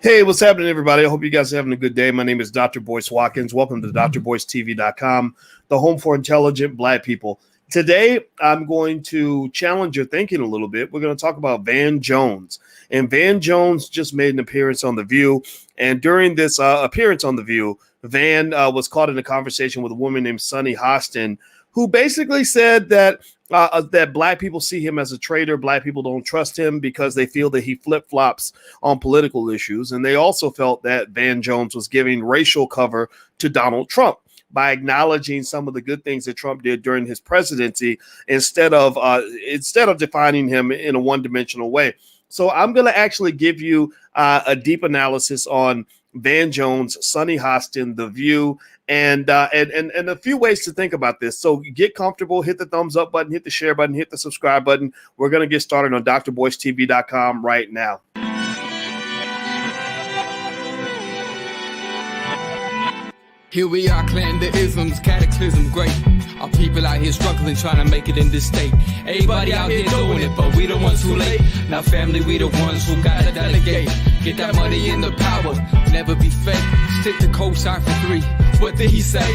Hey, what's happening, everybody? I hope you guys are having a good day. My name is Dr. Boyce Watkins. Welcome to drboycetv.com, the home for intelligent Black people. Today, I'm going to challenge your thinking a little bit. We're going to talk about Van Jones. And Van Jones just made an appearance on The View. And during this appearance on The View, Van was caught in a conversation with a woman named Sonny Hostin, who basically said that that Black people see him as a traitor. Black people don't trust him because they feel that he flip-flops on political issues. And they also felt that Van Jones was giving racial cover to Donald Trump by acknowledging some of the good things that Trump did during his presidency instead of defining him in a one-dimensional way. So I'm going to actually give you a deep analysis on Van Jones, Sonny Hostin, The View, and a few ways to think about this. So get comfortable, hit the thumbs up button, hit the share button, hit the subscribe button. We're going to get started on drboycetv.com right now. Here we are, clan the isms, cataclysm, great. Our people out here struggling, trying to make it in this state. Everybody out here doing it, but we the ones too late. Now family, we the ones who gotta delegate. Get that money in the power, never be fake. Stick to co-sign for 3. What did he say?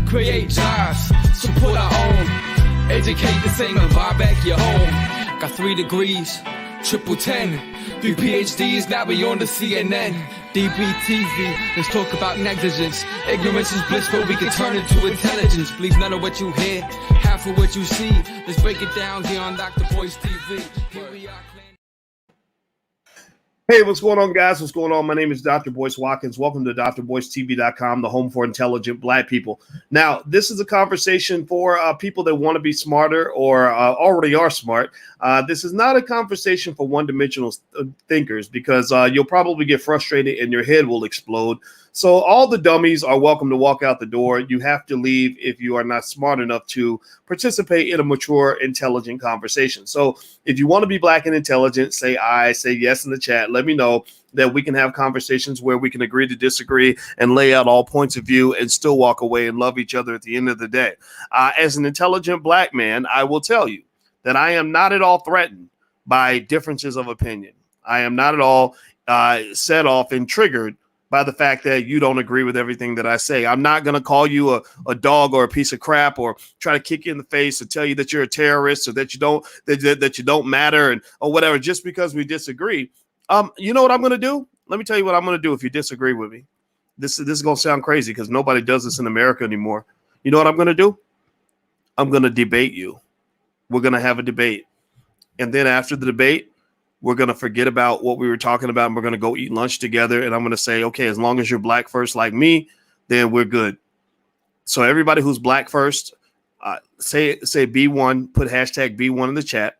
Create jobs, support our own. Educate the same and buy back your home. Got 3 degrees, triple 10. 3 PhDs, now we on the CNN. DBTV, let's talk about negligence. Ignorance is bliss, but we can turn it to intelligence. Believe none of what you hear, half of what you see. Let's break it down here on Dr. Boyce TV. Here we are. Hey, what's going on, guys? What's going on? My name is Dr. Boyce Watkins. Welcome to drboycetv.com, the home for intelligent Black people. Now, this is a conversation for people that want to be smarter or already are smart. This is not a conversation for one-dimensional thinkers because you'll probably get frustrated and your head will explode. So all the dummies are welcome to walk out the door. You have to leave if you are not smart enough to participate in a mature, intelligent conversation. So if you want to be Black and intelligent, say I, say yes in the chat. Let me know that we can have conversations where we can agree to disagree and lay out all points of view and still walk away and love each other at the end of the day. As an intelligent Black man, I will tell you that I am not at all threatened by differences of opinion. I am not at all set off and triggered by the fact that you don't agree with everything that I say. I'm not going to call you a dog or a piece of crap or try to kick you in the face or tell you that you're a terrorist or that you don't matter or whatever just because we disagree. You know what I'm going to do? Let me tell you what I'm going to do if you disagree with me. This is going to sound crazy because nobody does this in America anymore. You know what I'm going to do? I'm going to debate you. We're going to have a debate. And then after the debate, we're going to forget about what we were talking about and we're going to go eat lunch together. And I'm going to say, okay, as long as you're Black first like me, then we're good. So everybody who's Black first, say B1, put hashtag B1 in the chat.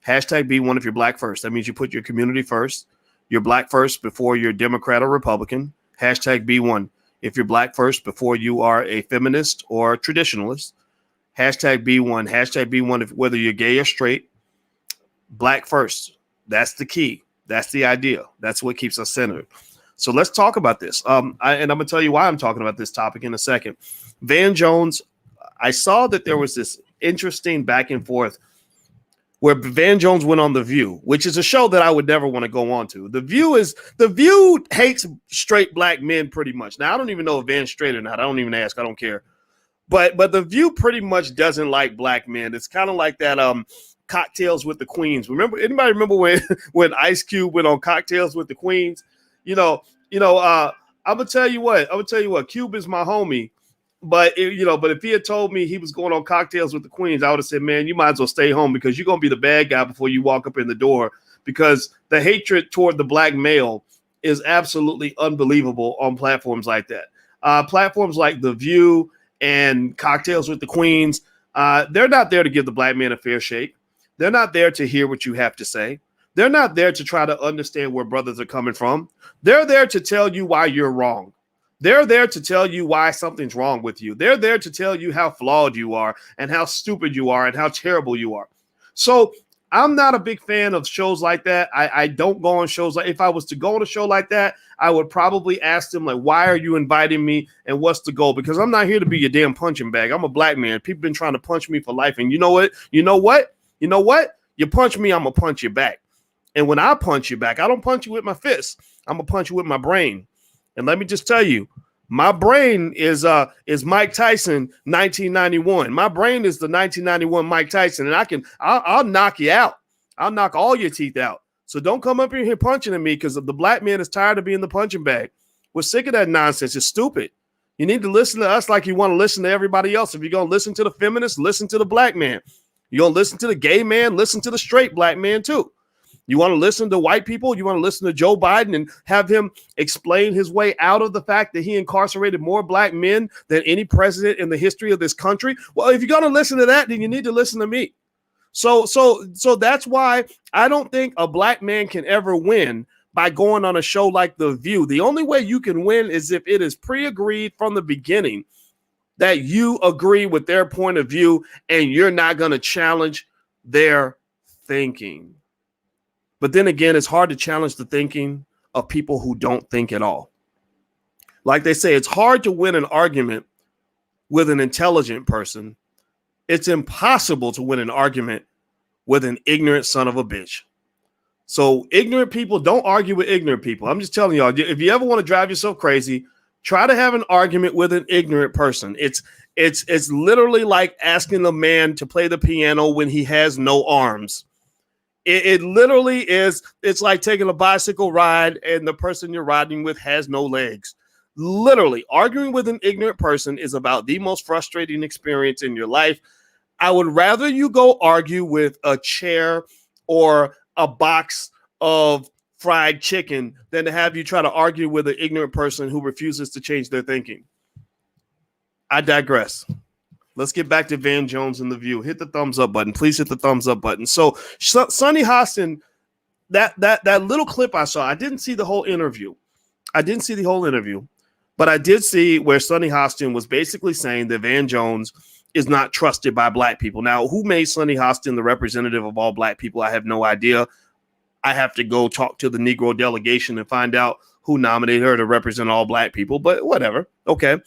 Hashtag B1 if you're Black first. That means you put your community first. You're Black first before you're Democrat or Republican. Hashtag B1 if you're Black first before you are a feminist or traditionalist. Hashtag B1. Hashtag B1 if whether you're gay or straight. Black first. That's the key. That's the idea. That's what keeps us centered. So let's talk about this. And I'm going to tell you why I'm talking about this topic in a second. Van Jones, I saw that there was this interesting back and forth where Van Jones went on The View, which is a show that I would never want to go on to. The View hates straight Black men pretty much. Now, I don't even know if Van's straight or not. I don't even ask. I don't care. But The View pretty much doesn't like Black men. It's kind of like that Cocktails with the Queens. Anybody remember when Ice Cube went on Cocktails with the Queens? I'm gonna tell you what. Cube is my homie, but if he had told me he was going on Cocktails with the Queens, I would have said, man, you might as well stay home because you're gonna be the bad guy before you walk up in the door. Because the hatred toward the Black male is absolutely unbelievable on platforms like that. Platforms like The View and Cocktails with the Queens, they're not there to give the Black man a fair shake. They're not there to hear what you have to say. They're not there to try to understand where brothers are coming from. They're there to tell you why you're wrong. They're there to tell you why something's wrong with you. They're there to tell you how flawed you are and how stupid you are and how terrible you are. So I'm not a big fan of shows like that. I don't go on shows like, if I was to go on a show like that, I would probably ask them, like, why are you inviting me and what's the goal? Because I'm not here to be your damn punching bag. I'm a Black man. People been trying to punch me for life. And you know what? You punch me, I'm going to punch you back. And when I punch you back, I don't punch you with my fist. I'm gonna punch you with my brain. And let me just tell you, my brain is Mike Tyson 1991. My brain is the 1991 Mike Tyson, and I'll knock you out. I'll knock all your teeth out. So don't come up in here punching at me, because the black man is tired of being the punching bag. We're sick of that nonsense. It's stupid. You need to listen to us like you want to listen to everybody else. If you're going to listen to the feminists, listen to the black man. You're going to listen to the gay man, listen to the straight black man too. You want to listen to white people? You want to listen to Joe Biden and have him explain his way out of the fact that he incarcerated more black men than any president in the history of this country? Well, if you're going to listen to that, then you need to listen to me. So that's why I don't think a black man can ever win by going on a show like The View. The only way you can win is if it is pre-agreed from the beginning that you agree with their point of view and you're not going to challenge their thinking. But then again, it's hard to challenge the thinking of people who don't think at all. Like they say, it's hard to win an argument with an intelligent person. It's impossible to win an argument with an ignorant son of a bitch. So ignorant people, don't argue with ignorant people. I'm just telling y'all, if you ever want to drive yourself crazy, try to have an argument with an ignorant person. It's literally like asking a man to play the piano when he has no arms. It literally is. It's like taking a bicycle ride and the person you're riding with has no legs. Literally, arguing with an ignorant person is about the most frustrating experience in your life. I would rather you go argue with a chair or a box of fried chicken than to have you try to argue with an ignorant person who refuses to change their thinking. I digress. Let's get back to Van Jones and The View. Hit the thumbs up button. Please hit the thumbs up button. So Sonny Hostin, that little clip I saw, I didn't see the whole interview. But I did see where Sonny Hostin was basically saying that Van Jones is not trusted by black people. Now, who made Sonny Hostin the representative of all black people? I have no idea. I have to go talk to the Negro delegation and find out who nominated her to represent all black people, but whatever. Okay.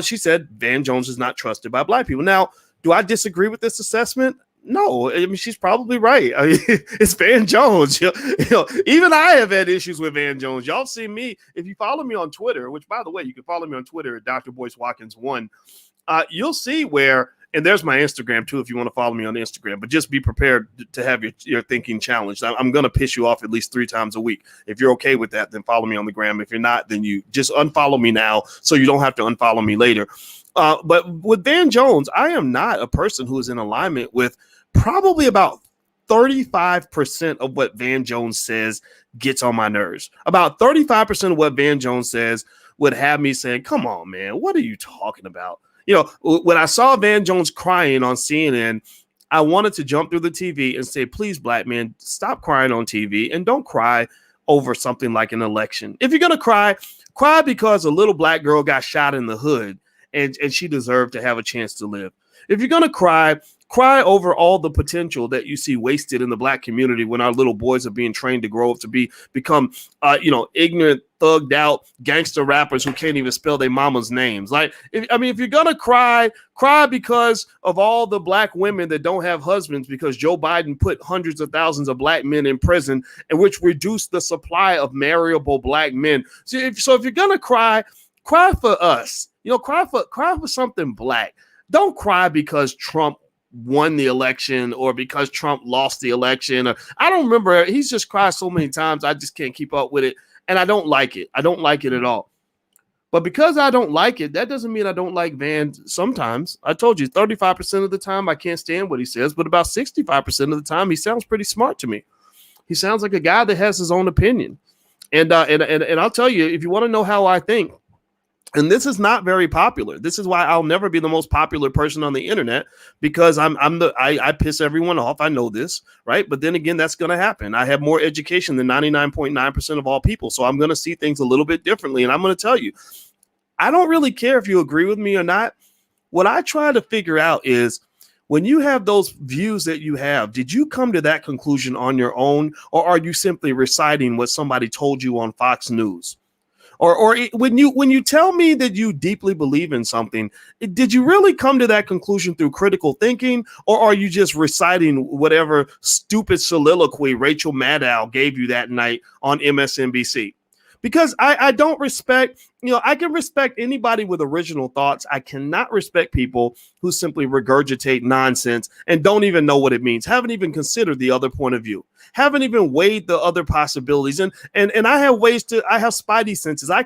She said Van Jones is not trusted by black people. Now, do I disagree with this assessment? No. I mean, she's probably right. I mean, it's Van Jones. Even I have had issues with Van Jones. Y'all see me. If you follow me on Twitter, which, by the way, you can follow me on Twitter at Dr. Boyce Watkins 1, you'll see where, and there's my Instagram too, if you want to follow me on Instagram, but just be prepared to have your thinking challenged. I'm going to piss you off at least 3 times a week. If you're okay with that, then follow me on the gram. If you're not, then you just unfollow me now so you don't have to unfollow me later. But with Van Jones, I am not a person who is in alignment with probably about 35% of what Van Jones says gets on my nerves. About 35% of what Van Jones says would have me saying, come on, man, what are you talking about? When I saw Van Jones crying on CNN, I wanted to jump through the TV and say, please, black men, stop crying on TV and don't cry over something like an election. If you're going to cry because a little black girl got shot in the hood and she deserved to have a chance to live. If you're going to cry over all the potential that you see wasted in the black community when our little boys are being trained to grow up to become ignorant, thugged out gangster rappers who can't even spell their mama's names. Like, if you're going to cry because of all the black women that don't have husbands because Joe Biden put hundreds of thousands of black men in prison, and which reduced the supply of marriable black men. So if you're going to cry for us, cry for something black. Don't cry because Trump won the election or because Trump lost the election. I don't remember. He's just cried so many times. I just can't keep up with it. And I don't like it. I don't like it at all. But because I don't like it, that doesn't mean I don't like Van sometimes. I told you 35% of the time I can't stand what he says, but about 65% of the time he sounds pretty smart to me. He sounds like a guy that has his own opinion. And I'll tell you, if you want to know how I think, and this is not very popular. This is why I'll never be the most popular person on the internet, because I piss everyone off. I know this, right? But then again, that's going to happen. I have more education than 99.9% of all people. So I'm going to see things a little bit differently. And I'm going to tell you, I don't really care if you agree with me or not. What I try to figure out is, when you have those views that you have, did you come to that conclusion on your own, or are you simply reciting what somebody told you on Fox News? When you tell me that you deeply believe in something, did you really come to that conclusion through critical thinking, or are you just reciting whatever stupid soliloquy Rachel Maddow gave you that night on MSNBC? Because I don't respect, I can respect anybody with original thoughts. I cannot respect people who simply regurgitate nonsense and don't even know what it means, haven't even considered the other point of view, haven't even weighed the other possibilities. And I have spidey senses. I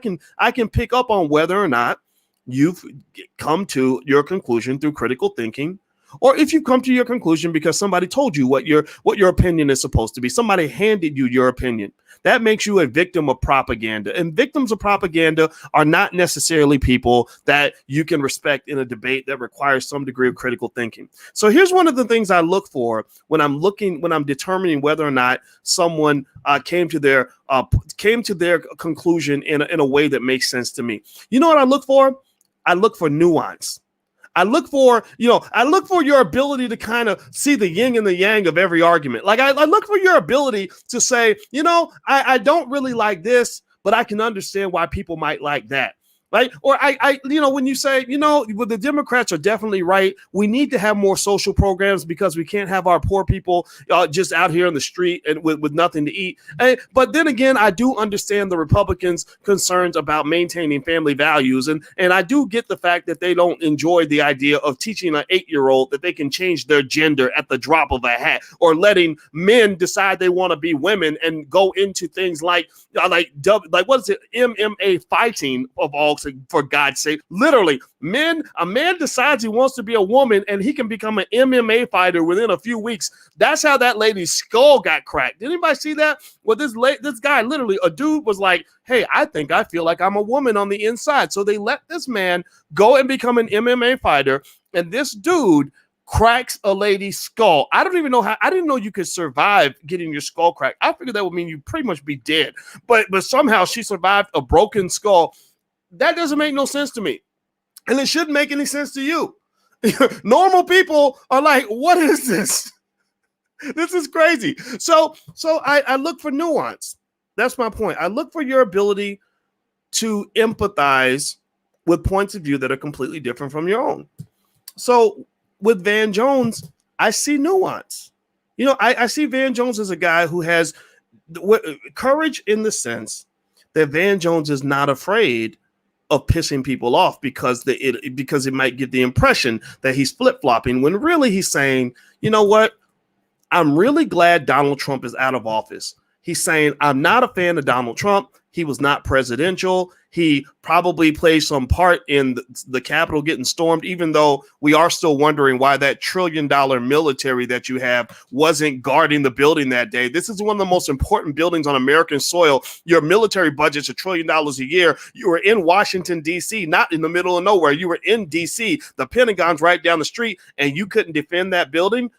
can pick up on whether or not you've come to your conclusion through critical thinking, or if you come to your conclusion because somebody told you what your opinion is supposed to be. Somebody handed you your opinion. That makes you a victim of propaganda. And victims of propaganda are not necessarily people that you can respect in a debate that requires some degree of critical thinking. So here's one of the things I look for when I'm determining whether or not someone came to their conclusion in a way that makes sense to me. You know what I look for? I look for nuance. I look for your ability to kind of see the yin and the yang of every argument. Like I look for your ability to say, I don't really like this, but I can understand why people might like that. Right. Or when you say, the Democrats are definitely right. We need to have more social programs because we can't have our poor people just out here on the street and with nothing to eat. But then again, I do understand the Republicans' concerns about maintaining family values. And I do get the fact that they don't enjoy the idea of teaching an 8-year-old that they can change their gender at the drop of a hat, or letting men decide they want to be women and go into things like what is it? MMA fighting of all. For God's sake, literally, a man decides he wants to be a woman and he can become an MMA fighter within a few weeks. That's how that lady's skull got cracked. Did anybody see that? Well, this guy, literally, a dude was like, hey, I think I feel like I'm a woman on the inside. So they let this man go and become an MMA fighter. And this dude cracks a lady's skull. I didn't know you could survive getting your skull cracked. I figured that would mean you'd pretty much be dead. But somehow she survived a broken skull. That doesn't make no sense to me. And it shouldn't make any sense to you. Normal people are like, what is this? This is crazy. So I look for nuance. That's my point. I look for your ability to empathize with points of view that are completely different from your own. So with Van Jones, I see nuance. I see Van Jones as a guy who has courage in the sense that Van Jones is not afraid of pissing people off because it might give the impression that he's flip-flopping, when really he's saying, you know what? I'm really glad Donald Trump is out of office. He's saying, I'm not a fan of Donald Trump. He was not presidential. He probably played some part in the Capitol getting stormed, even though we are still wondering why that $1 trillion military that you have wasn't guarding the building that day. This is one of the most important buildings on American soil. Your military budget's $1 trillion a year. You were in Washington, D.C., not in the middle of nowhere. You were in D.C. The Pentagon's right down the street, and you couldn't defend that building.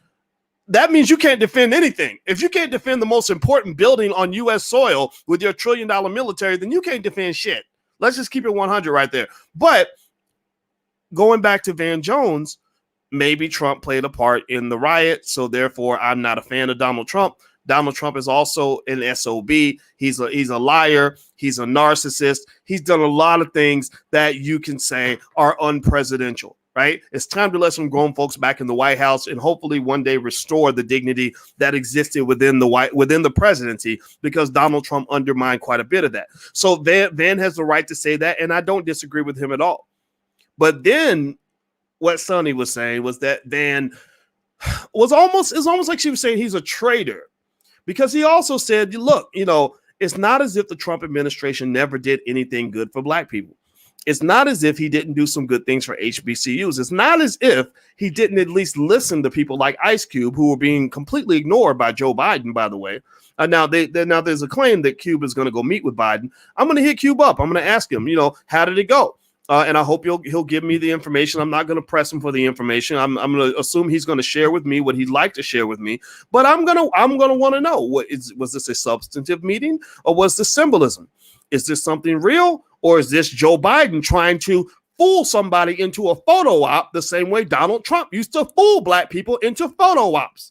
That means you can't defend anything. If you can't defend the most important building on U.S. soil with your $1 trillion military, then you can't defend shit. Let's just keep it 100 right there. But going back to Van Jones, maybe Trump played a part in the riot, so therefore I'm not a fan of Donald Trump. Donald Trump is also an SOB. He's a liar. He's a narcissist. He's done a lot of things that you can say are unpresidential. Right? It's time to let some grown folks back in the White House and hopefully one day restore the dignity that existed within the presidency, because Donald Trump undermined quite a bit of that. So Van has the right to say that, and I don't disagree with him at all. But then what Sonny was saying was that Van was almost like she was saying he's a traitor, because he also said, look, it's not as if the Trump administration never did anything good for black people. It's not as if he didn't do some good things for HBCUs. It's not as if he didn't at least listen to people like Ice Cube, who were being completely ignored by Joe Biden, by the way. Now there's a claim that Cube is going to go meet with Biden. I'm going to hit Cube up. I'm going to ask him, how did it go? And I hope he'll give me the information. I'm not going to press him for the information. I'm going to assume he's going to share with me what he'd like to share with me. But I'm going to want to know, was this a substantive meeting, or was this symbolism? Is this something real? Or is this Joe Biden trying to fool somebody into a photo op the same way Donald Trump used to fool black people into photo ops?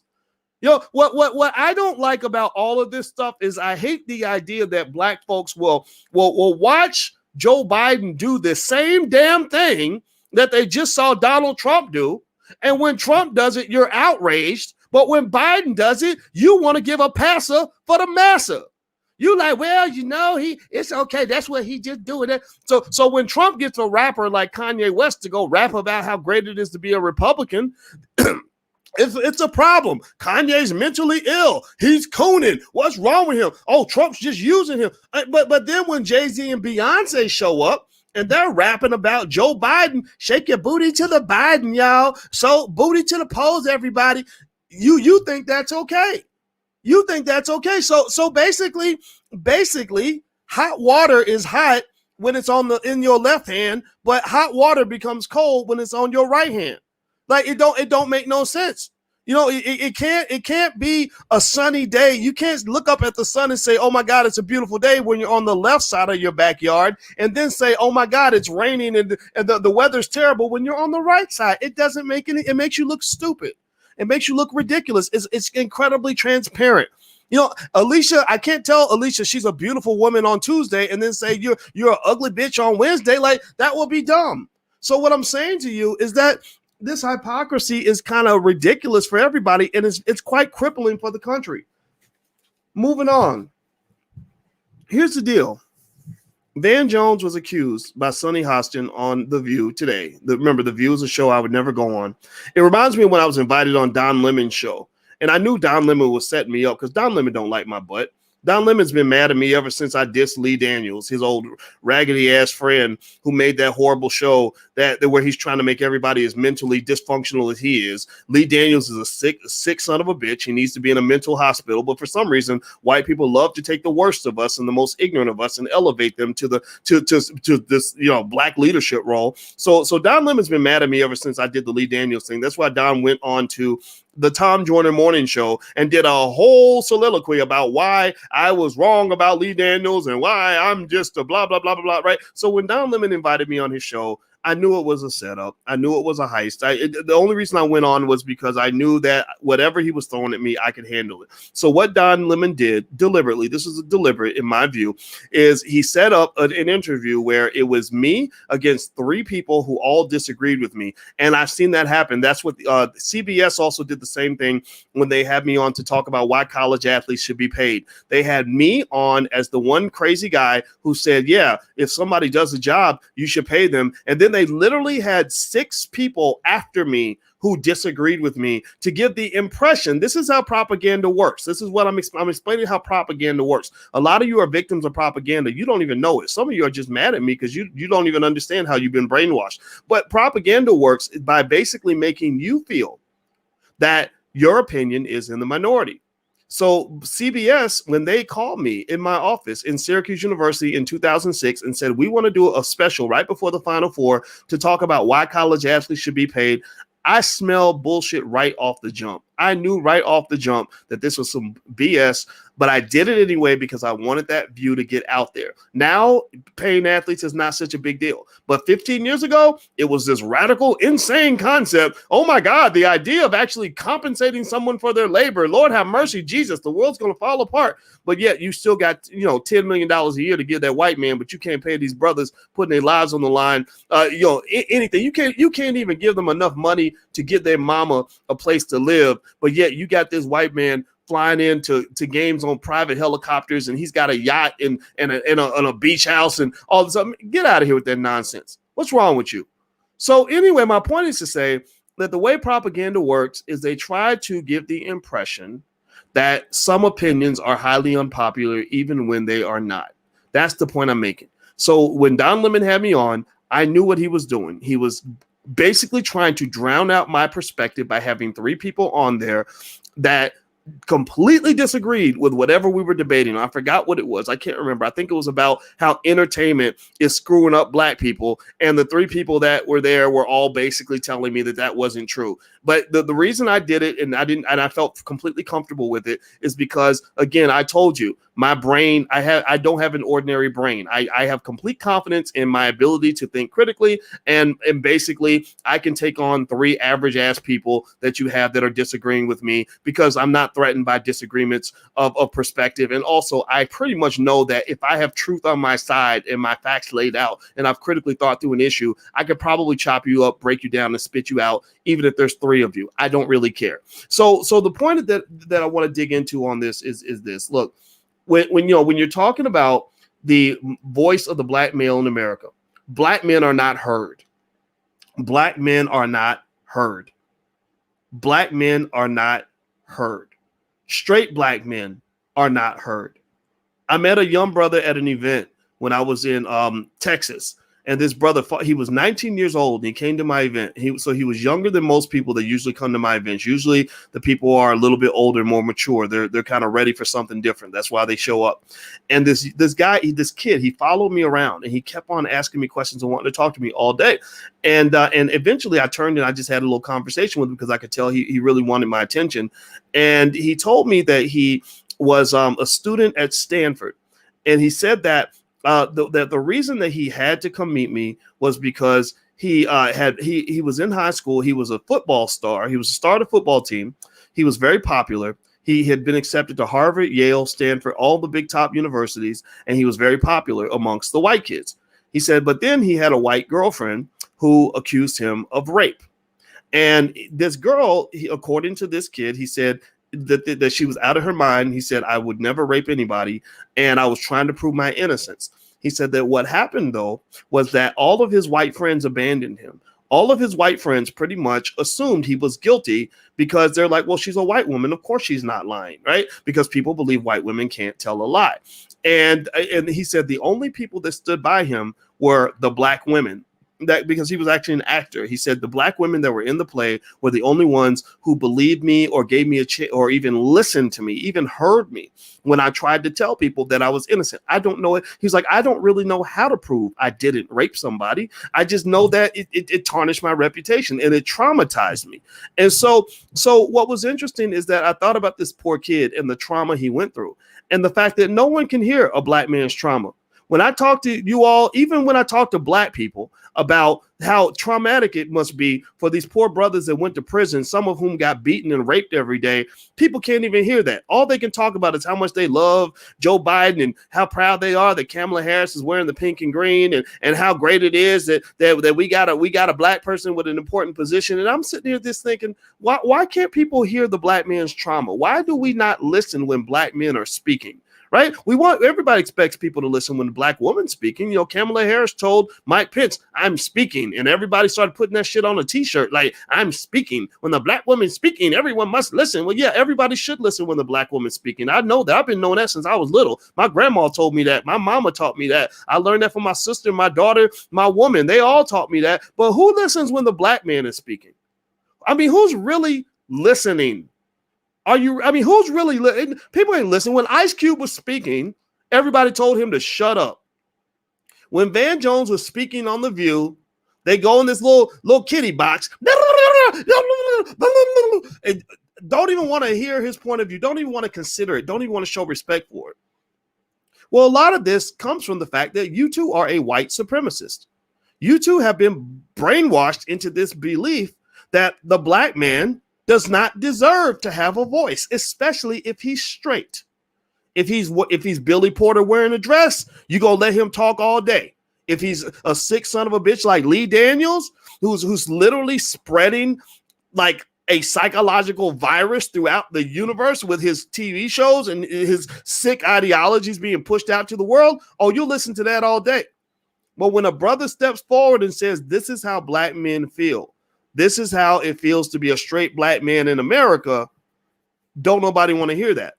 What I don't like about all of this stuff is I hate the idea that black folks will watch Joe Biden do the same damn thing that they just saw Donald Trump do. And when Trump does it, you're outraged. But when Biden does it, you want to give a passer for the massa. You like, well, it's okay. That's what he just doing it. So when Trump gets a rapper like Kanye West to go rap about how great it is to be a Republican, it's a problem. Kanye's mentally ill. He's cooning. What's wrong with him? Oh, Trump's just using him. But then when Jay-Z and Beyonce show up and they're rapping about Joe Biden, shake your booty to the Biden, y'all. So booty to the polls, everybody. You think that's okay. You think that's okay. So basically, hot water is hot when it's in your left hand, but hot water becomes cold when it's on your right hand. Like it don't make no sense. It can't be a sunny day. You can't look up at the sun and say, "Oh my God, it's a beautiful day," when you're on the left side of your backyard, and then say, "Oh my God, it's raining and the weather's terrible," when you're on the right side. It doesn't make any. It makes you look stupid. It makes you look ridiculous. It's incredibly transparent. Alicia, I can't tell Alicia she's a beautiful woman on Tuesday and then say you're an ugly bitch on Wednesday. Like, that would be dumb. So what I'm saying to you is that this hypocrisy is kind of ridiculous for everybody, and it's quite crippling for the country. Moving on. Here's the deal. Van Jones was accused by Sonny Hostin on The View today. Remember, The View is a show I would never go on. It reminds me of when I was invited on Don Lemon's show. And I knew Don Lemon was setting me up because Don Lemon don't like my butt. Don Lemon's been mad at me ever since I dissed Lee Daniels, his old raggedy ass friend who made that horrible show where he's trying to make everybody as mentally dysfunctional as he is. Lee Daniels is a sick son of a bitch. He needs to be in a mental hospital. But for some reason, white people love to take the worst of us and the most ignorant of us and elevate them to this black leadership role. So Don Lemon's been mad at me ever since I did the Lee Daniels thing. That's why Don went on to the Tom Jordan Morning Show and did a whole soliloquy about why I was wrong about Lee Daniels and why I'm just a blah, blah, blah, blah, blah, right? So when Don Lemon invited me on his show, I knew it was a setup. I knew it was a heist. The only reason I went on was because I knew that whatever he was throwing at me, I could handle it. So what Don Lemon did deliberately, this is deliberate in my view, is he set up an interview where it was me against three people who all disagreed with me. And I've seen that happen. That's what CBS also did the same thing when they had me on to talk about why college athletes should be paid. They had me on as the one crazy guy who said, yeah, if somebody does a job, you should pay them. And then they literally had 6 people after me who disagreed with me to give the impression. This is how propaganda works. This is what I'm explaining how propaganda works. A lot of you are victims of propaganda. You don't even know it. Some of you are just mad at me because you don't even understand how you've been brainwashed. But propaganda works by basically making you feel that your opinion is in the minority. So CBS, when they called me in my office in Syracuse University in 2006 and said, we want to do a special right before the Final Four to talk about why college athletes should be paid, I smelled bullshit right off the jump. I knew right off the jump that this was some BS, but I did it anyway because I wanted that view to get out there. Now, paying athletes is not such a big deal. But 15 years ago, it was this radical, insane concept. Oh my God, the idea of actually compensating someone for their labor. Lord have mercy, Jesus, the world's going to fall apart. But yet you still got, $10 million a year to give that white man, but you can't pay these brothers putting their lives on the line. Anything. You can't even give them enough money to give their mama a place to live. But yet you got this white man flying into games on private helicopters, and he's got a yacht and a beach house and all this. Get out of here with that nonsense. What's wrong with you? So anyway, my point is to say that the way propaganda works is they try to give the impression that some opinions are highly unpopular even when they are not. That's the point I'm making. So when Don Lemon had me on, I knew what he was doing. He was basically trying to drown out my perspective by having 3 people on there that completely disagreed with whatever we were debating. I forgot what it was. I can't remember. I think it was about how entertainment is screwing up black people. And the 3 people that were there were all basically telling me that wasn't true. But the reason I did it and I felt completely comfortable with it is because, again, I told you, my brain, I don't have an ordinary brain. I have complete confidence in my ability to think critically. And basically I can take on 3 average ass people that you have that are disagreeing with me because I'm not not threatened by disagreements of perspective. And also, I pretty much know that if I have truth on my side and my facts laid out and I've critically thought through an issue, I could probably chop you up, break you down, and spit you out, even if there's 3 of you. I don't really care. So the point that I want to dig into on this is this. Look, when you're talking about the voice of the black male in America, black men are not heard. Black men are not heard. Black men are not heard. Straight black men are not heard. I met a young brother at an event when I was in Texas. And this brother, he was 19 years old, and he came to my event. He was younger than most people that usually come to my events. Usually the people are a little bit older, more mature. They're kind of ready for something different. That's why they show up. And this kid, he followed me around, and he kept on asking me questions and wanting to talk to me all day. And eventually I turned and I just had a little conversation with him because I could tell he really wanted my attention. And he told me that he was a student at Stanford. And he said that the reason that he had to come meet me was because he was in high school. He was a football star. He was a star of the football team. He was very popular. He had been accepted to Harvard, Yale, Stanford, all the big top universities, and he was very popular amongst the white kids. He said, but then he had a white girlfriend who accused him of rape. And this girl, according to this kid, he said that she was out of her mind. He said, I would never rape anybody, and I was trying to prove my innocence. He said that what happened, though, was that all of his white friends abandoned him. All of his white friends pretty much assumed he was guilty because they're like, well, she's a white woman. Of course she's not lying, right? Because people believe white women can't tell a lie. And he said the only people that stood by him were the black women. That because he was actually an actor. He said the black women that were in the play were the only ones who believed me or gave me a chance or even listened to me, even heard me when I tried to tell people that I was innocent. I don't know it. He's like, I don't really know how to prove I didn't rape somebody. I just know that it tarnished my reputation and it traumatized me. And so what was interesting is that I thought about this poor kid and the trauma he went through and the fact that no one can hear a black man's trauma. When I talk to you all, even when I talk to black people about how traumatic it must be for these poor brothers that went to prison, some of whom got beaten and raped every day, people can't even hear that. All they can talk about is how much they love Joe Biden and how proud they are that Kamala Harris is wearing the pink and green and how great it is that we got a black person with an important position. And I'm sitting here just thinking, why can't people hear the black man's trauma? Why do we not listen when black men are speaking? Right? Everybody expects people to listen when the black woman's speaking. You know, Kamala Harris told Mike Pence, I'm speaking. And everybody started putting that shit on a t-shirt. Like, I'm speaking. When the black woman's speaking, everyone must listen. Well, yeah, everybody should listen when the black woman's speaking. I know that. I've been knowing that since I was little. My grandma told me that. My mama taught me that. I learned that from my sister, my daughter, my woman. They all taught me that. But who listens when the black man is speaking? I mean, who's really listening? Who's really people ain't listening. When Ice Cube was speaking, everybody told him to shut up. When Van Jones was speaking on The View, they go in this little kitty box. And don't even want to hear his point of view. Don't even want to consider it. Don't even want to show respect for it. Well, a lot of this comes from the fact that you two are a white supremacist. You two have been brainwashed into this belief that the black man does not deserve to have a voice, especially if he's straight. If he's Billy Porter wearing a dress, you gonna let him talk all day. If he's a sick son of a bitch like Lee Daniels, who's literally spreading like a psychological virus throughout the universe with his TV shows and his sick ideologies being pushed out to the world, you'll listen to that all day. But when a brother steps forward and says, this is how black men feel, this is how it feels to be a straight black man in America, don't nobody want to hear that.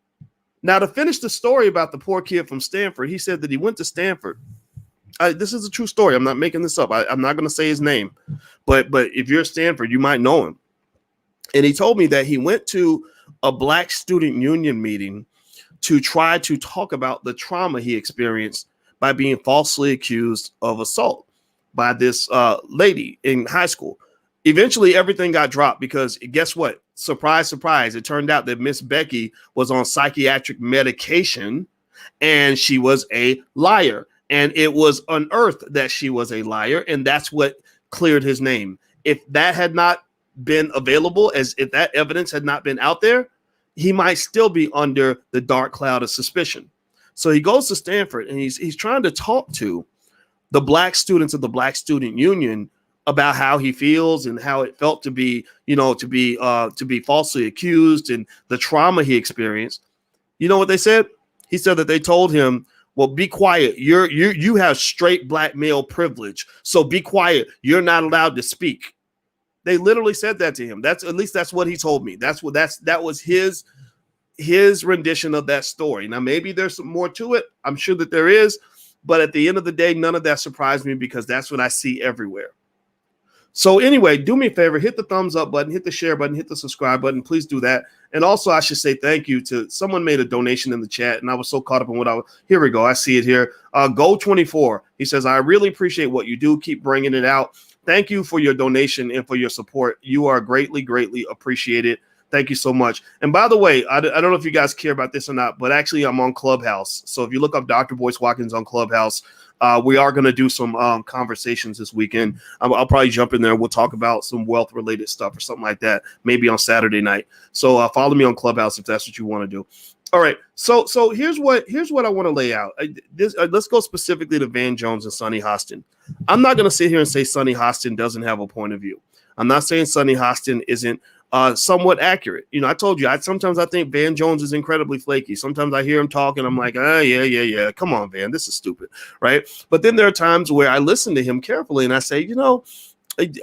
Now, to finish the story about the poor kid from Stanford, he said that he went to Stanford. This is a true story. I'm not making this up. I'm not going to say his name, but if you're at Stanford, you might know him. And he told me that he went to a black student union meeting to try to talk about the trauma he experienced by being falsely accused of assault by this lady in high school. Eventually, everything got dropped because guess what? Surprise, surprise. It turned out that Miss Becky was on psychiatric medication and she was a liar. And it was unearthed that she was a liar. And that's what cleared his name. If that had not been available, if that evidence had not been out there, he might still be under the dark cloud of suspicion. So he goes to Stanford and he's trying to talk to the black students of the Black Student Union about how he feels and how it felt to be, to be falsely accused and the trauma he experienced. You know what they said? He said that they told him, well, be quiet. You have straight black male privilege. So be quiet. You're not allowed to speak. They literally said that to him. That's what he told me. That was his rendition of that story. Now, maybe there's some more to it. I'm sure that there is. But at the end of the day, none of that surprised me because that's what I see everywhere. So anyway, do me a favor, hit the thumbs up button, hit the share button, hit the subscribe button. Please do that. And also, I should say thank you to someone made a donation in the chat, and I was so caught up in here we go. I see it here. Go24. He says, I really appreciate what you do. Keep bringing it out. Thank you for your donation and for your support. You are greatly, greatly appreciated. Thank you so much. And by the way, I don't know if you guys care about this or not, but actually I'm on Clubhouse. So if you look up Dr. Boyce Watkins on Clubhouse, we are going to do some conversations this weekend. I'll probably jump in there. We'll talk about some wealth related stuff or something like that, maybe on Saturday night. So follow me on Clubhouse if that's what you want to do. All right. So here's what I want to lay out. Let's go specifically to Van Jones and Sonny Hostin. I'm not going to sit here and say Sonny Hostin doesn't have a point of view. I'm not saying Sonny Hostin isn't somewhat accurate. I told you, sometimes I think Van Jones is incredibly flaky. Sometimes I hear him talking. I'm like, yeah. Come on, Van, this is stupid. Right. But then there are times where I listen to him carefully and I say,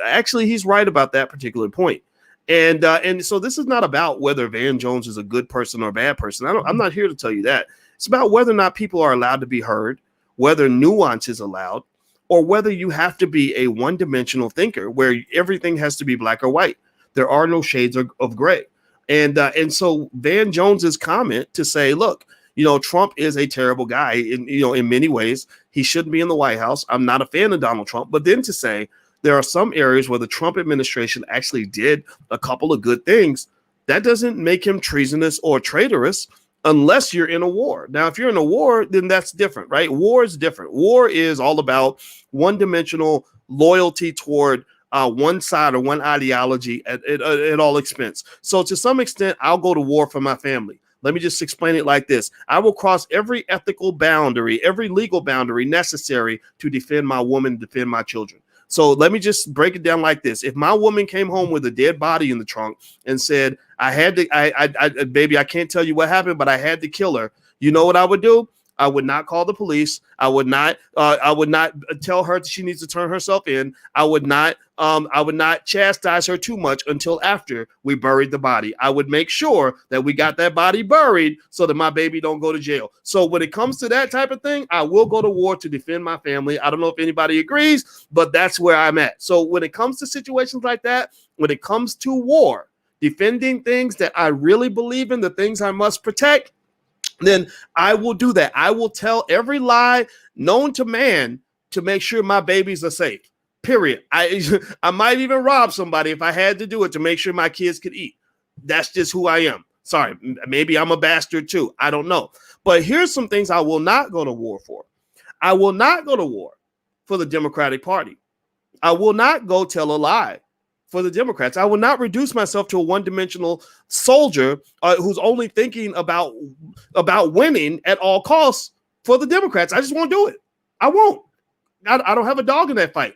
actually, he's right about that particular point. And so this is not about whether Van Jones is a good person or a bad person. I'm not here to tell you that. It's about whether or not people are allowed to be heard, whether nuance is allowed, or whether you have to be a one-dimensional thinker where everything has to be black or white. There are no shades of gray. And so Van Jones's comment to say, look, Trump is a terrible guy in many ways. He shouldn't be in the White House. I'm not a fan of Donald Trump. But then to say there are some areas where the Trump administration actually did a couple of good things, that doesn't make him treasonous or traitorous unless you're in a war. Now, if you're in a war, then that's different, right? War is different. War is all about one-dimensional loyalty toward one side or one ideology at all expense. So to some extent, I'll go to war for my family. Let me just explain it like this. I will cross every ethical boundary, every legal boundary necessary to defend my woman, defend my children. So let me just break it down like this. If my woman came home with a dead body in the trunk and said, baby, I can't tell you what happened, but I had to kill her. You know what I would do? I would not call the police. I would not tell her she needs to turn herself in. I would not chastise her too much until after we buried the body. I would make sure that we got that body buried so that my baby don't go to jail. So when it comes to that type of thing, I will go to war to defend my family. I don't know if anybody agrees, but that's where I'm at. So when it comes to situations like that, when it comes to war, defending things that I really believe in, the things I must protect, then I will do that. I will tell every lie known to man to make sure my babies are safe. Period. I might even rob somebody if I had to do it to make sure my kids could eat. That's just who I am. Sorry, maybe I'm a bastard too. I don't know. But here's some things I will not go to war for. I will not go to war for the Democratic Party. I will not go tell a lie for the Democrats. I will not reduce myself to a one-dimensional soldier who's only thinking about winning at all costs for the Democrats. I just won't do it. I won't. I don't have a dog in that fight.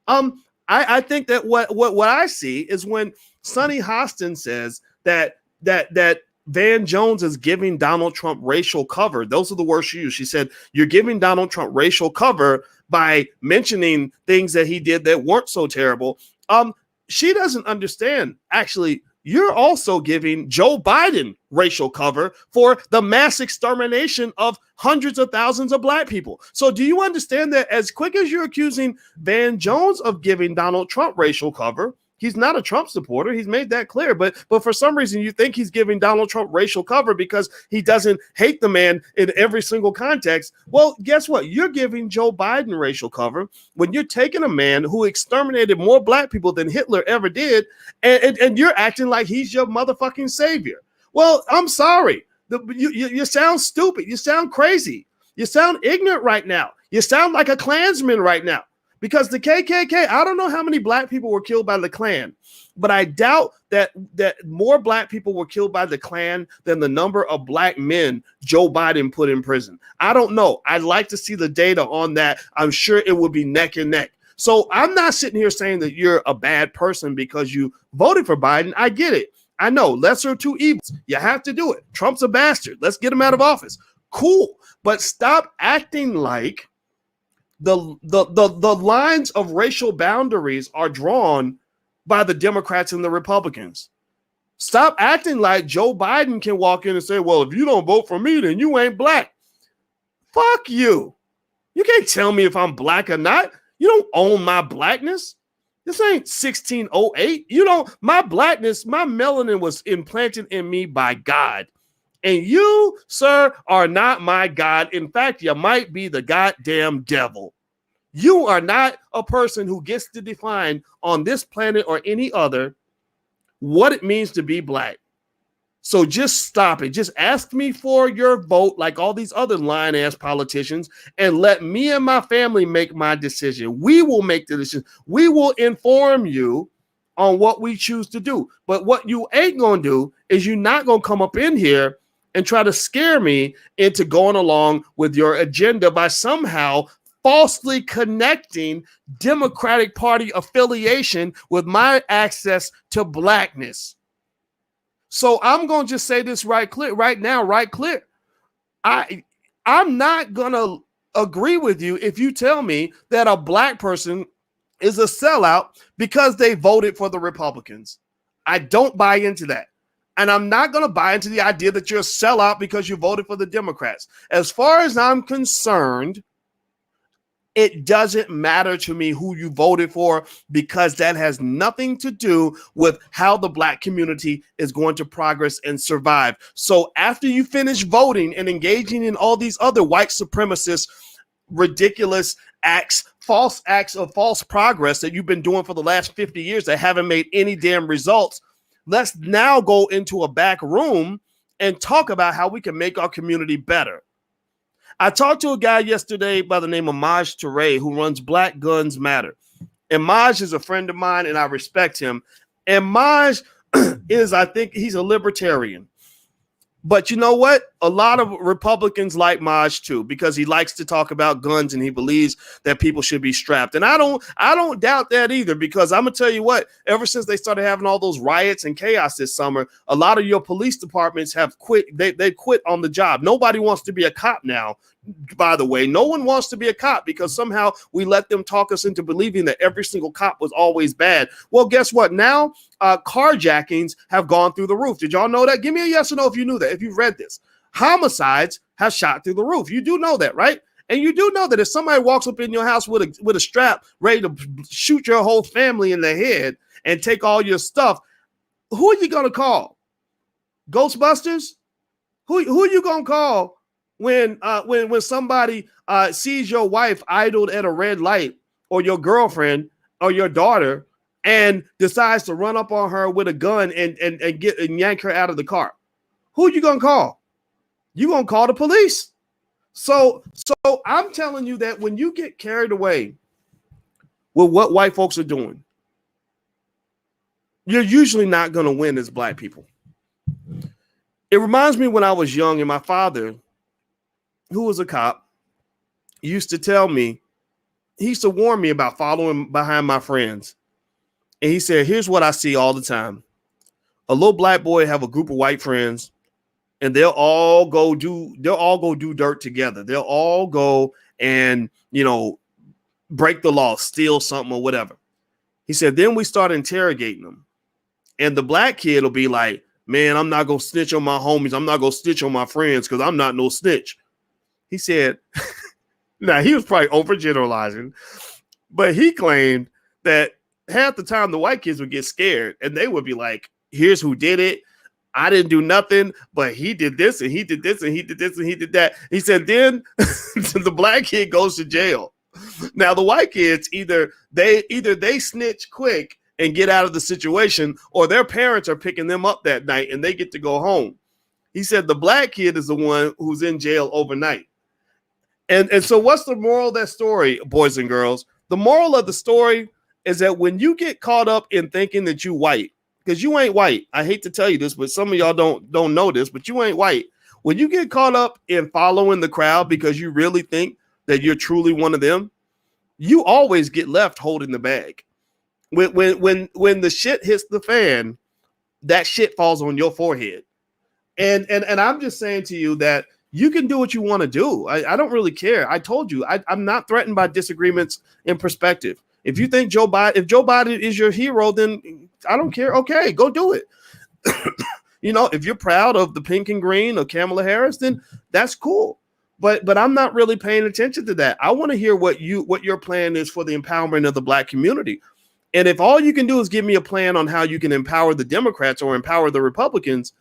I think that what I see is when Sonny Hostin says that Van Jones is giving Donald Trump racial cover. Those are the words she used. She said, you're giving Donald Trump racial cover by mentioning things that he did that weren't so terrible. She doesn't understand. Actually, you're also giving Joe Biden racial cover for the mass extermination of hundreds of thousands of black people. So do you understand that as quick as you're accusing Van Jones of giving Donald Trump racial cover, he's not a Trump supporter. He's made that clear. But for some reason, you think he's giving Donald Trump racial cover because he doesn't hate the man in every single context. Well, guess what? You're giving Joe Biden racial cover when you're taking a man who exterminated more black people than Hitler ever did, and you're acting like he's your motherfucking savior. Well, I'm sorry. You sound stupid. You sound crazy. You sound ignorant right now. You sound like a Klansman right now. Because the KKK, I don't know how many black people were killed by the Klan, but I doubt that more black people were killed by the Klan than the number of black men Joe Biden put in prison. I don't know. I'd like to see the data on that. I'm sure it would be neck and neck. So I'm not sitting here saying that you're a bad person because you voted for Biden. I get it. I know, lesser of two evils. You have to do it. Trump's a bastard. Let's get him out of office. Cool. But stop acting like the lines of racial boundaries are drawn by the Democrats and the Republicans. Stop acting like Joe Biden can walk in and say, well, if you don't vote for me, then you ain't black. Fuck you. You can't tell me if I'm black or not. You don't own my blackness. This ain't 1608. You don't, my blackness, my melanin was implanted in me by God. And you, sir, are not my God. In fact, you might be the goddamn devil. You are not a person who gets to define on this planet or any other what it means to be black. So just stop it. Just ask me for your vote like all these other lying-ass politicians and let me and my family make my decision. We will make the decision. We will inform you on what we choose to do. But what you ain't going to do is you're not going to come up in here and try to scare me into going along with your agenda by somehow falsely connecting Democratic Party affiliation with my access to blackness. So I'm going to just say this right now. I'm not going to agree with you if you tell me that a black person is a sellout because they voted for the Republicans. I don't buy into that. And I'm not going to buy into the idea that you're a sellout because you voted for the Democrats. As far as I'm concerned, it doesn't matter to me who you voted for because that has nothing to do with how the black community is going to progress and survive. So after you finish voting and engaging in all these other white supremacist, ridiculous acts, false progress that you've been doing for the last 50 years that haven't made any damn results, let's now go into a back room and talk about how we can make our community better. I talked to a guy yesterday by the name of Maj Toure who runs Black Guns Matter. And Maj is a friend of mine and I respect him. And Maj I think he's a libertarian. But you know what? A lot of Republicans like Maj too, because he likes to talk about guns and he believes that people should be strapped. And I don't doubt that either, because I'm gonna tell you what, ever since they started having all those riots and chaos this summer, a lot of your police departments have quit. They quit on the job. Nobody wants to be a cop now. By the way, no one wants to be a cop because somehow we let them talk us into believing that every single cop was always bad. Well, guess what? Now carjackings have gone through the roof. Did y'all know that? Give me a yes or no if you knew that, if you read this. Homicides have shot through the roof. You do know that, right? And you do know that if somebody walks up in your house with a strap ready to shoot your whole family in the head and take all your stuff, who are you going to call? Ghostbusters? Who are you going to call when somebody sees your wife idled at a red light, or your girlfriend or your daughter, and decides to run up on her with a gun and yank her out of the car? Who are you going to call? You're going to call the police. So I'm telling you that when you get carried away with what white folks are doing, you're usually not going to win as black people. It reminds me when I was young and my father, who was a cop, used to tell me, he used to warn me about following behind my friends. And he said, here's what I see all the time. A little black boy have a group of white friends, and they'll all go do dirt together. They'll all go and, break the law, steal something or whatever. He said, then we start interrogating them. And the black kid will be like, man, I'm not going to snitch on my homies. I'm not going to snitch on my friends because I'm not no snitch. He said, now he was probably overgeneralizing, but he claimed that half the time the white kids would get scared and they would be like, here's who did it. I didn't do nothing, but he did this and he did this and he did this and he did that. He said, then the black kid goes to jail. Now the white kids, either they snitch quick and get out of the situation, or their parents are picking them up that night and they get to go home. He said the black kid is the one who's in jail overnight. And so what's the moral of that story, boys and girls? The The moral of the story is that when you get caught up in thinking that you white, because you ain't white. I hate to tell you this, but some of y'all don't know this, but you ain't white. When you get caught up in following the crowd because you really think that you're truly one of them, you always get left holding the bag. When the shit hits the fan, that shit falls on your forehead. And I'm just saying to you that you can do what you want to do. I don't really care. I told you, I'm not threatened by disagreements in perspective. If you think if Joe Biden is your hero, then I don't care. Okay, go do it. If you're proud of the pink and green of Kamala Harris, then that's cool. But I'm not really paying attention to that. I want to hear what your plan is for the empowerment of the Black community. And if all you can do is give me a plan on how you can empower the Democrats or empower the Republicans,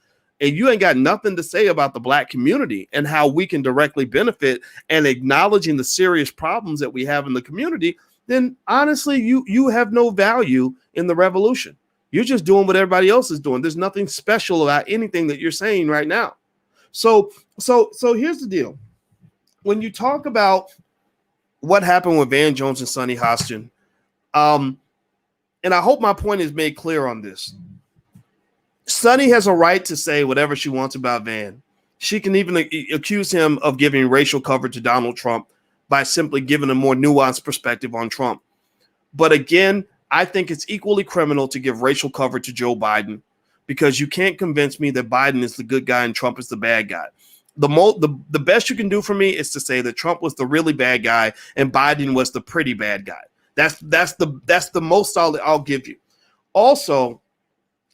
and you ain't got nothing to say about the Black community and how we can directly benefit and acknowledging the serious problems that we have in the community, then honestly, you have no value in the revolution. You're just doing what everybody else is doing. There's nothing special about anything that you're saying right now. So here's the deal. When you talk about what happened with Van Jones and Sonny Hostin, and I hope my point is made clear on this. Sonny has a right to say whatever she wants about Van. She can even accuse him of giving racial cover to Donald Trump by simply giving a more nuanced perspective on Trump. But again, I think it's equally criminal to give racial cover to Joe Biden, because you can't convince me that Biden is the good guy and Trump is the bad guy. The best you can do for me is to say that Trump was the really bad guy and Biden was the pretty bad guy. That's the most solid I'll give you. Also,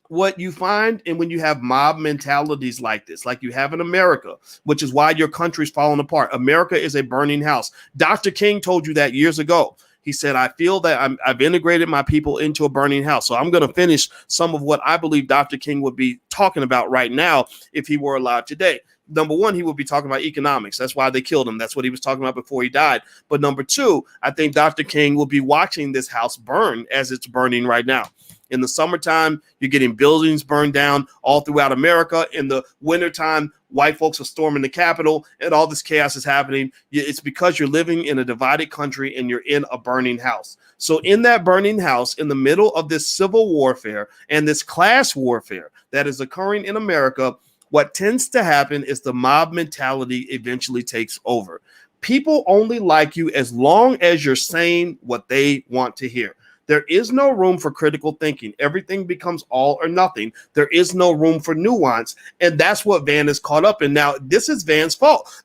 what you find, and when you have mob mentalities like this, like you have in America, which is why your country's falling apart. America is a burning house. Dr. King told you that years ago. He said, I feel that I've integrated my people into a burning house. So I'm going to finish some of what I believe Dr. King would be talking about right now if he were alive today. Number one, he would be talking about economics. That's why they killed him. That's what he was talking about before he died. But number two, I think Dr. King will be watching this house burn as it's burning right now. In the summertime, you're getting buildings burned down all throughout America. In the wintertime, white folks are storming the Capitol and all this chaos is happening. It's because you're living in a divided country and you're in a burning house. So in that burning house, in the middle of this civil warfare and this class warfare that is occurring in America, what tends to happen is the mob mentality eventually takes over. People only like you as long as you're saying what they want to hear. There is no room for critical thinking. Everything becomes all or nothing. There is no room for nuance. And that's what Van is caught up in. Now, this is Van's fault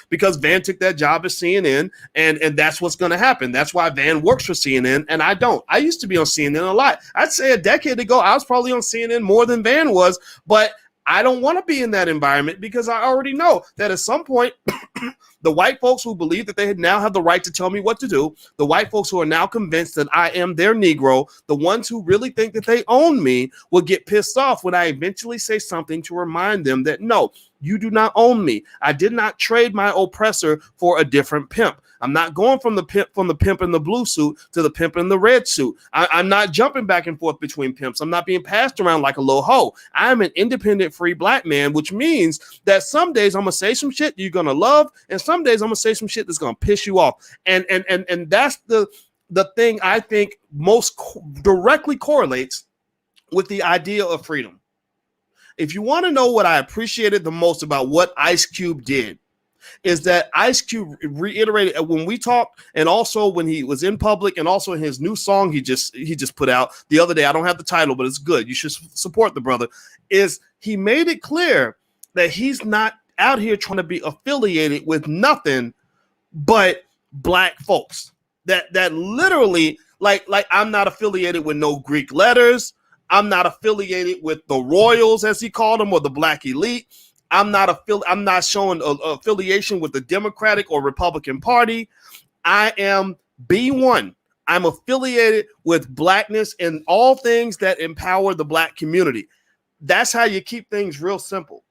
because Van took that job at CNN, and that's what's going to happen. That's why Van works for CNN, and I don't. I used to be on CNN a lot. I'd say a decade ago, I was probably on CNN more than Van was, but I don't want to be in that environment because I already know that at some point, the white folks who believe that they now have the right to tell me what to do, the white folks who are now convinced that I am their Negro, the ones who really think that they own me, will get pissed off when I eventually say something to remind them that, no, you do not own me. I did not trade my oppressor for a different pimp. I'm not going from the pimp in the blue suit to the pimp in the red suit. I'm not jumping back and forth between pimps. I'm not being passed around like a little hoe. I'm an independent, free black man, which means that some days I'm going to say some shit you're going to love, and some days I'm going to say some shit that's going to piss you off. And that's the thing I think most directly correlates with the idea of freedom. If you want to know what I appreciated the most about what Ice Cube did, is that Ice Cube reiterated when we talked, and also when he was in public, and also in his new song he just put out the other day. I don't have the title, but it's good. You should support the brother. Is he made it clear that he's not out here trying to be affiliated with nothing but black folks. That literally, like I'm not affiliated with no Greek letters. I'm not affiliated with the royals, as he called them, or the black elite. I'm not showing affiliation with the Democratic or Republican Party. I am B1. I'm affiliated with blackness and all things that empower the black community. That's how you keep things real simple,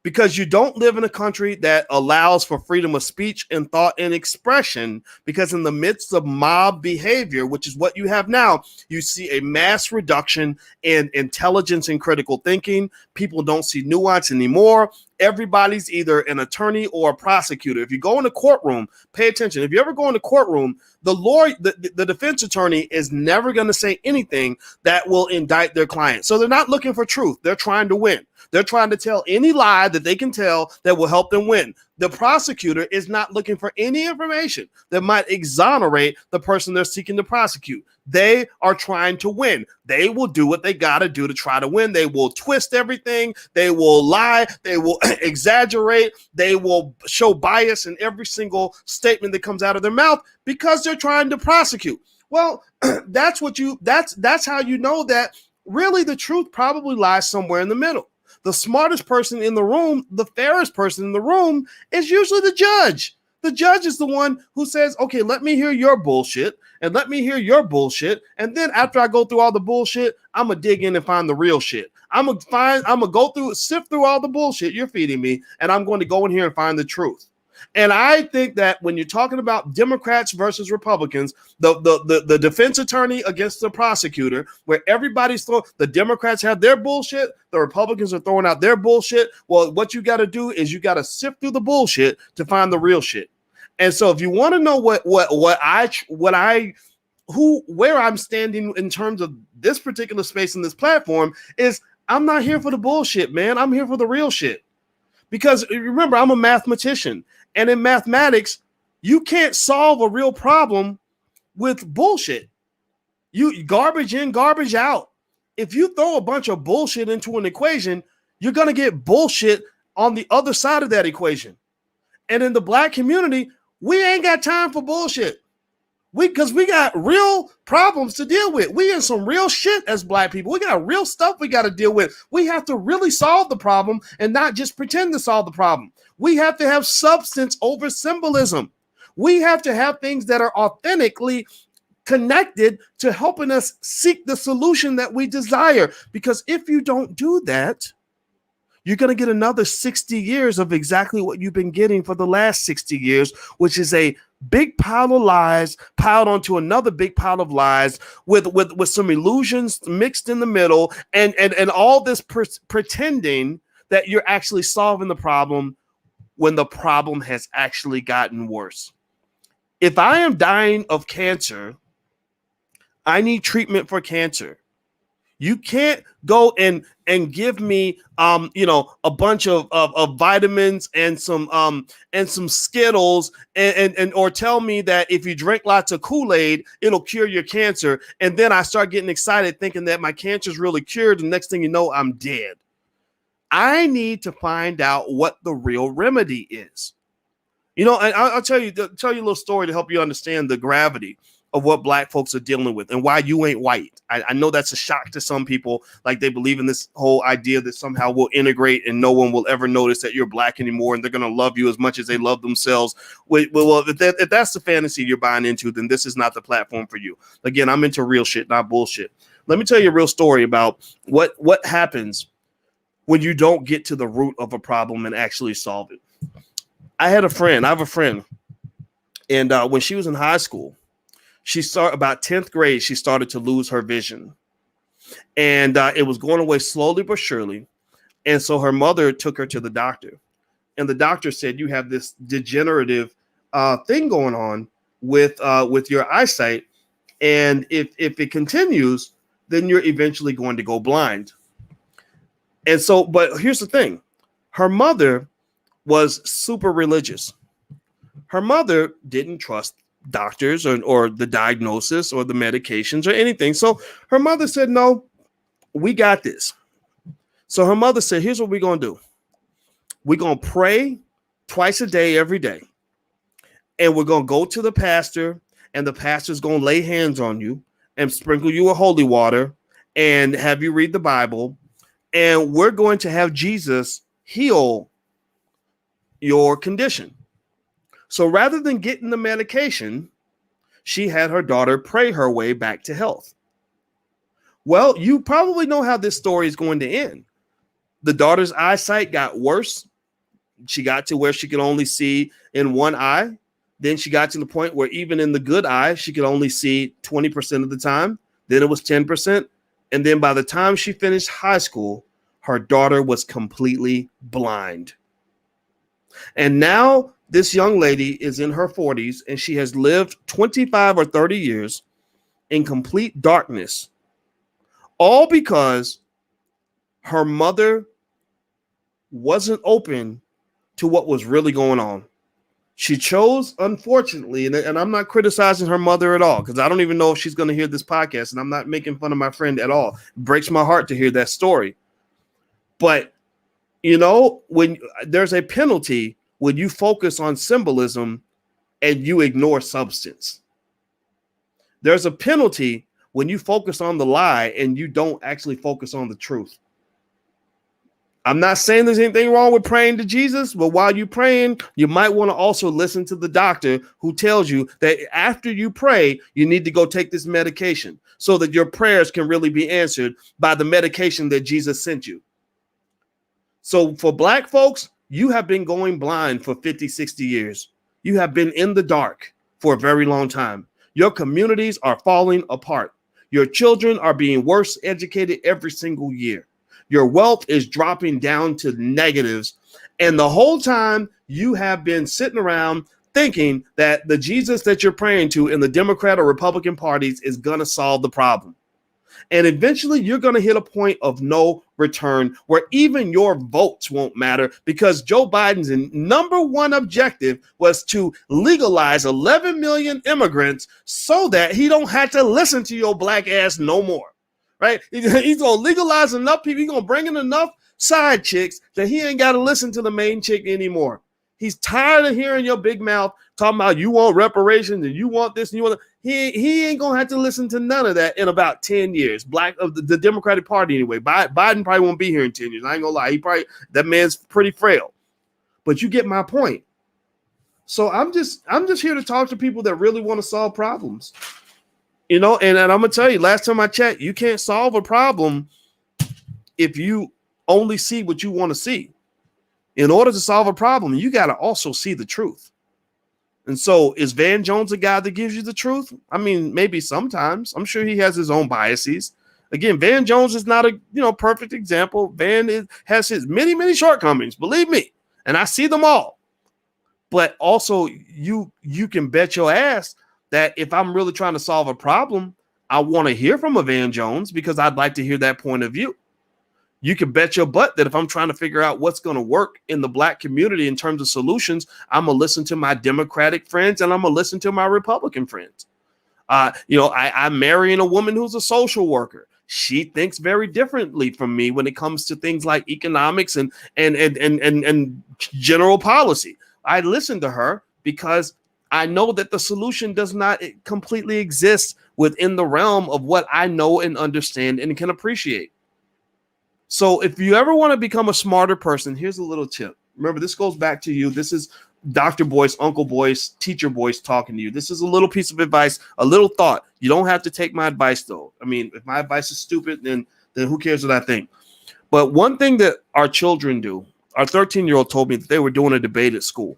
because you don't live in a country that allows for freedom of speech and thought and expression, because in the midst of mob behavior, which is what you have now, you see a mass reduction in intelligence and critical thinking. People don't see nuance anymore. everybody's either an attorney or a prosecutor. If you go in the courtroom, pay attention. If you ever go in the courtroom, the lawyer, the defense attorney is never going to say anything that will indict their client. So they're not looking for truth. They're trying to win. They're trying to tell any lie that they can tell that will help them win. The prosecutor is not looking for any information that might exonerate the person they're seeking to prosecute. They are trying to win. They will do what they got to do to try to win. They will twist everything. They will lie. They will exaggerate. They will show bias in every single statement that comes out of their mouth because they're trying to prosecute. Well, that's how you know that really the truth probably lies somewhere in the middle. The smartest person in the room, the fairest person in the room is usually the judge. The judge is the one who says, okay, let me hear your bullshit and let me hear your bullshit. And then after I go through all the bullshit, I'm going to dig in and find the real shit. I'm going to go through, sift through all the bullshit you're feeding me, and I'm going to go in here and find the truth. And I think that when you're talking about Democrats versus Republicans, the defense attorney against the prosecutor, where everybody's the Democrats have their bullshit, the Republicans are throwing out their bullshit. Well, what you got to do is you got to sift through the bullshit to find the real shit. And so if you want to know where I'm standing in terms of this particular space in this platform is I'm not here for the bullshit, man. I'm here for the real shit. Because remember, I'm a mathematician. And in mathematics, you can't solve a real problem with bullshit. You garbage in, garbage out. If you throw a bunch of bullshit into an equation, you're going to get bullshit on the other side of that equation. And in the Black community, we ain't got time for bullshit. Because we got real problems to deal with. We in some real shit as Black people. We got real stuff we got to deal with. We have to really solve the problem and not just pretend to solve the problem. We have to have substance over symbolism. We have to have things that are authentically connected to helping us seek the solution that we desire. Because if you don't do that, you're going to get another 60 years of exactly what you've been getting for the last 60 years, which is a big pile of lies piled onto another big pile of lies with some illusions mixed in the middle and all this pretending that you're actually solving the problem when the problem has actually gotten worse. If I am dying of cancer, I need treatment for cancer. You can't go and give me a bunch of vitamins and some Skittles and or tell me that if you drink lots of Kool-Aid, it'll cure your cancer. And then I start getting excited thinking that my cancer is really cured. And next thing you know, I'm dead. I need to find out what the real remedy is. And I'll tell you a little story to help you understand the gravity of what Black folks are dealing with and why you ain't white. I know that's a shock to some people. Like they believe in this whole idea that somehow we'll integrate and no one will ever notice that you're Black anymore and they're going to love you as much as they love themselves. Well, if that's the fantasy you're buying into, then this is not the platform for you. Again, I'm into real shit, not bullshit. Let me tell you a real story about what happens when you don't get to the root of a problem and actually solve it. I have a friend, and when she was in high school, she started about 10th grade. She started to lose her vision, and it was going away slowly but surely. And so her mother took her to the doctor, and the doctor said, "You have this degenerative thing going on with your eyesight, and if it continues, then you're eventually going to go blind." And so, but here's the thing: her mother was super religious. Her mother didn't trust doctors or the diagnosis or the medications or anything. So her mother said, "No, we got this." So her mother said, "Here's what we're going to do. We're going to pray twice a day, every day. And we're going to go to the pastor, and the pastor's going to lay hands on you and sprinkle you with holy water and have you read the Bible. And we're going to have Jesus heal your condition." So rather than getting the medication, she had her daughter pray her way back to health. Well, you probably know how this story is going to end. The daughter's eyesight got worse. She got to where she could only see in one eye. Then she got to the point where even in the good eye, she could only see 20% of the time. Then it was 10%. And then by the time she finished high school, her daughter was completely blind. And now this young lady is in her 40s and she has lived 25 or 30 years in complete darkness, all because her mother wasn't open to what was really going on. She chose, unfortunately, and I'm not criticizing her mother at all, because I don't even know if she's going to hear this podcast, and I'm not making fun of my friend at all. It breaks my heart to hear that story. But, you know, when there's a penalty when you focus on symbolism and you ignore substance. There's a penalty when you focus on the lie and you don't actually focus on the truth. I'm not saying there's anything wrong with praying to Jesus, but while you're praying, you might want to also listen to the doctor who tells you that after you pray, you need to go take this medication so that your prayers can really be answered by the medication that Jesus sent you. So for Black folks, you have been going blind for 50, 60 years. You have been in the dark for a very long time. Your communities are falling apart. Your children are being worse educated every single year. Your wealth is dropping down to negatives. And the whole time you have been sitting around thinking that the Jesus that you're praying to in the Democrat or Republican parties is going to solve the problem. And eventually you're going to hit a point of no return where even your votes won't matter, because Joe Biden's number one objective was to legalize 11 million immigrants so that he don't have to listen to your black ass no more. Right? He's going to legalize enough people. He's going to bring in enough side chicks that he ain't got to listen to the main chick anymore. He's tired of hearing your big mouth talking about you want reparations and you want this and you want that. He ain't going to have to listen to none of that in about 10 years. Black of the Democratic Party anyway. Biden probably won't be here in 10 years. I ain't going to lie. That man's pretty frail. But you get my point. So I'm just here to talk to people that really want to solve problems. You know, and I'm going to tell you, last time I checked, you can't solve a problem if you only see what you want to see. In order to solve a problem, you got to also see the truth. And so is Van Jones a guy that gives you the truth? I mean, maybe sometimes. I'm sure he has his own biases. Again, Van Jones is not a perfect example. Van has his many, many shortcomings, believe me. And I see them all. But also you can bet your ass that if I'm really trying to solve a problem, I want to hear from a Van Jones because I'd like to hear that point of view. You can bet your butt that if I'm trying to figure out what's going to work in the Black community in terms of solutions, I'm going to listen to my Democratic friends and I'm going to listen to my Republican friends. I'm marrying a woman who's a social worker. She thinks very differently from me when it comes to things like economics and general policy. I listen to her because I know that the solution does not completely exist within the realm of what I know and understand and can appreciate. So if you ever want to become a smarter person, here's a little tip. Remember, this goes back to you. This is Dr. Boyce, Uncle Boyce, Teacher Boyce talking to you. This is a little piece of advice, a little thought. You don't have to take my advice, though. I mean, if my advice is stupid, then who cares what I think? But one thing that our children do, our 13-year-old told me that they were doing a debate at school.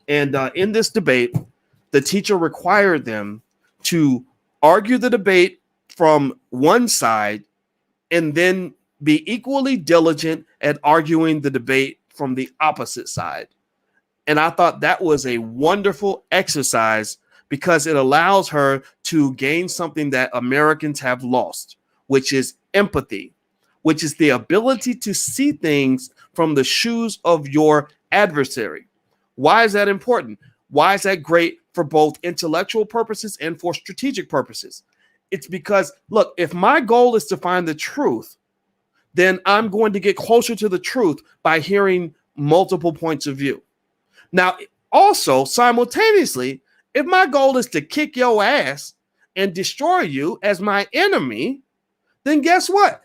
And in this debate, the teacher required them to argue the debate from one side and then be equally diligent at arguing the debate from the opposite side. And I thought that was a wonderful exercise because it allows her to gain something that Americans have lost, which is empathy, which is the ability to see things from the shoes of your adversary. Why is that important? Why is that great for both intellectual purposes and for strategic purposes? It's because, look, if my goal is to find the truth, then I'm going to get closer to the truth by hearing multiple points of view. Now, also, simultaneously, if my goal is to kick your ass and destroy you as my enemy, then guess what?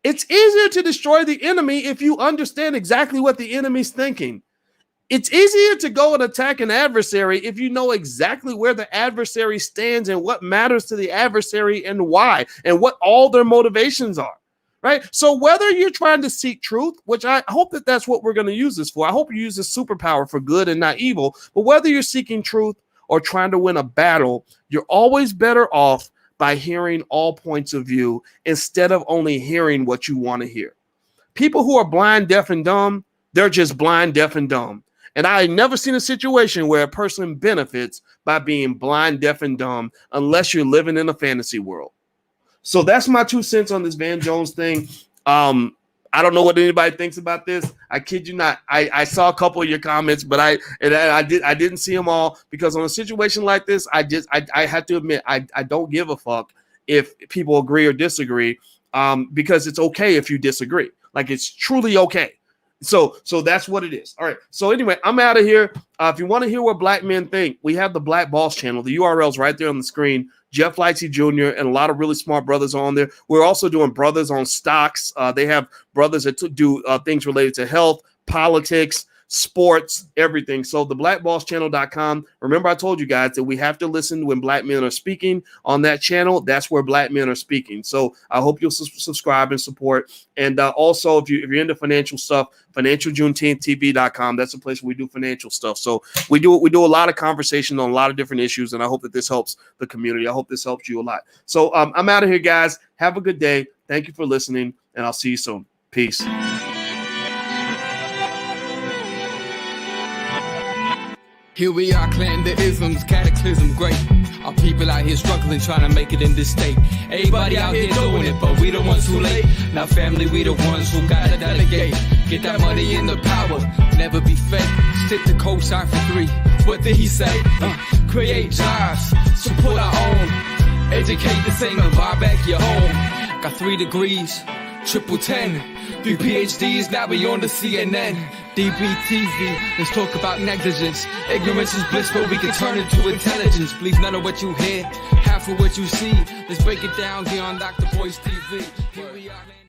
It's easier to destroy the enemy if you understand exactly what the enemy's thinking. It's easier to go and attack an adversary if you know exactly where the adversary stands and what matters to the adversary and why, and what all their motivations are. Right. So whether you're trying to seek truth, which I hope that that's what we're going to use this for. I hope you use this superpower for good and not evil. But whether you're seeking truth or trying to win a battle, you're always better off by hearing all points of view instead of only hearing what you want to hear. People who are blind, deaf, and dumb, they're just blind, deaf, and dumb. And I never seen a situation where a person benefits by being blind, deaf, and dumb unless you're living in a fantasy world. So that's my 2 cents on this Van Jones thing. I don't know what anybody thinks about this. I kid you not. I saw a couple of your comments, but I didn't see them all, because on a situation like this, I have to admit I don't give a fuck if people agree or disagree, because it's okay if you disagree. Like, it's truly okay. So that's what it is. All right. So anyway, I'm out of here. If you want to hear what black men think, we have the Black Boss channel. The URL's right there on the screen. Jeff Lightsey Jr. and a lot of really smart brothers on there. We're also doing brothers on stocks. They have brothers that do things related to health, politics, sports, everything. So the blackbosschannel.com. Remember, I told you guys that we have to listen when black men are speaking on that channel. That's where black men are speaking. So I hope you'll subscribe and support. And also, if you're into financial stuff, financialjuneteenth.tv.com. That's a place where we do financial stuff. So we do a lot of conversation on a lot of different issues, and I hope that this helps the community. I hope this helps you a lot. So I'm out of here, guys. Have a good day. Thank you for listening, and I'll see you soon. Peace. Here we are, clan the isms, cataclysm great. Our people out here struggling, trying to make it in this state. Everybody out here doing it, but we the ones who late. Now family, we the ones who gotta delegate. Get that money in the power, never be fake. Stick to cosign for 3. What did he say? Create jobs, support our own. Educate the same and buy back your home. Got 3 degrees, triple 10. 3 PhDs, now we on the CNN. DBTV, let's talk about negligence. Ignorance is bliss, but we can turn it to intelligence. Believe none of what you hear, half of what you see. Let's break it down here on Dr. Boyce TV. Here we are.